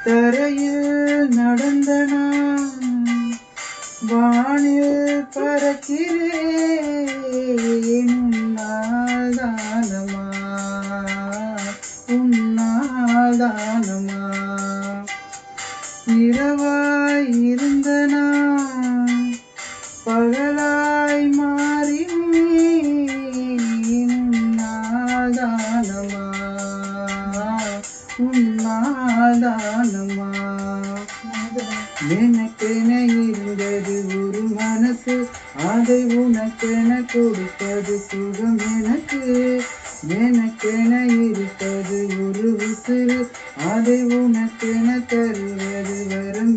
தரையில் நடந்த நான் வானில் பறக்கிறேன். உன்னால்தானமா உன்னால்தானமா இரவாய் இருந்த நான் பகலாய் மாறினேன். உன்னால்தானமா உன்னால்தானமா எனக்கென இருந்தது ஒரு மனசு, அதை உனக்கென கொடுப்பது சுகம் எனக்கு. எனக்கென இருப்பது ஒரு உசுறு, அதை உனக்கென தருவது வரம்